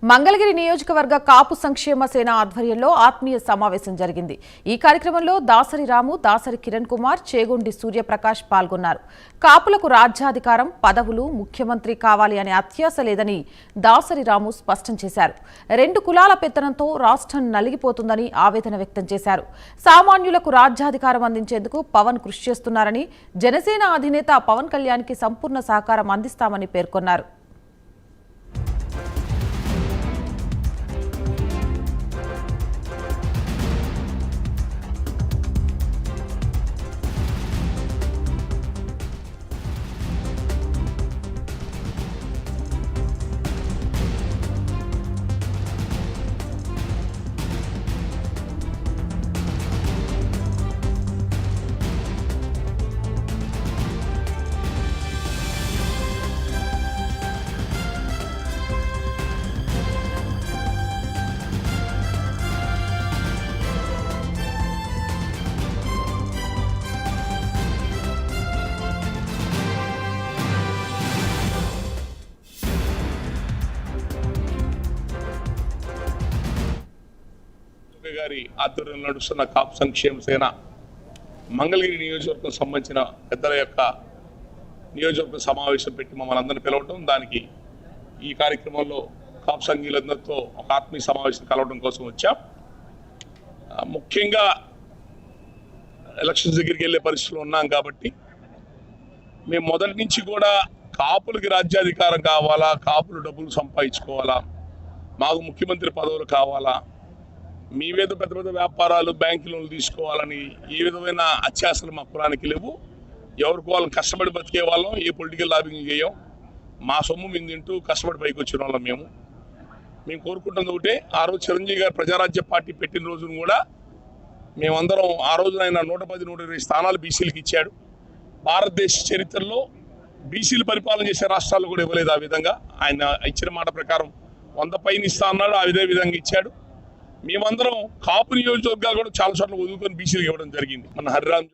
మంగళగిరి నియోజకవర్గ కాపు సంక్షేమ సేన ఆధ్వర్యంలో ఆత్మీయ సమావేశం జరిగింది. ఈ కార్యక్రమంలో దాసరి రాము, దాసరి కిరణ్ కుమార్, చేగొండి సూర్యప్రకాష్ పాల్గొన్నారు. కాపులకు రాజ్యాధికారం, పదవులు, ముఖ్యమంత్రి కావాలి అనే అత్యాశ లేదని దాసరి రాము స్పష్టం చేశారు. 2 కులాల పెత్తనంతో రాష్ట్రం నలిగిపోతుందని ఆవేదన వ్యక్తం చేశారు. సామాన్యులకు రాజ్యాధికారం అందించేందుకు పవన్ కృషి చేస్తున్నారని, జనసేన అధినేత పవన్ కళ్యాణ్కి సంపూర్ణ సహకారం అందిస్తామని పేర్కొన్నారు. గారి ఆధ్వర్యంలో నడుస్తున్న కాపు సంక్షేమ సేన మంగళగిరి నియోజకవర్గం సంబంధించిన పెద్దల యొక్క నియోజకవర్గ సమావేశం పెట్టి మమ్మల్ని అందరినీ పిలవటం, దానికి ఈ కార్యక్రమంలో కాపు సంఘీయులందరితో ఒక ఆత్మీయ సమావేశం కలవడం కోసం వచ్చాం. ముఖ్యంగా ఎలక్షన్స్ దగ్గరికి వెళ్ళే పరిస్థితులు ఉన్నాం కాబట్టి మేము మొదటి నుంచి కూడా కాపులకి రాజ్యాధికారం కావాలా, కాపులు డబ్బులు సంపాదించుకోవాలా, మాకు ముఖ్యమంత్రి పదవులు కావాలా, మీ మీద పెద్ద పెద్ద వ్యాపారాలు, బ్యాంకు లోన్లు తీసుకోవాలని ఏ విధమైన అత్యాశలు మా కులానికి లేవు. ఎవరికి వాళ్ళని కష్టపడి బతికే వాళ్ళం, ఏ పొలిటికల్ లాబింగ్ చేయం. మా సొమ్ము మేము తింటూ కష్టపడి పైకి వచ్చిన వాళ్ళం. మేము కోరుకుంటుంది ఒకటే, ఆ రోజు చిరంజీవి గారు ప్రజారాజ్య పార్టీ పెట్టిన రోజును కూడా మేమందరం ఆ రోజున ఆయన 110-120 స్థానాలు బీసీలకు ఇచ్చాడు. భారతదేశ చరిత్రలో బీసీలు పరిపాలన చేసే రాష్ట్రాలు కూడా ఇవ్వలేదు. ఆ విధంగా ఆయన ఇచ్చిన మాట ప్రకారం 100 పైన ఇస్తా అన్నాడు, అదే విధంగా ఇచ్చాడు. మేమందరం కాపు నియోజకవర్గాలు కూడా చాలా చోట్ల వదులుకొని బీసీలకు ఇవ్వడం జరిగింది. మన హరిరామ్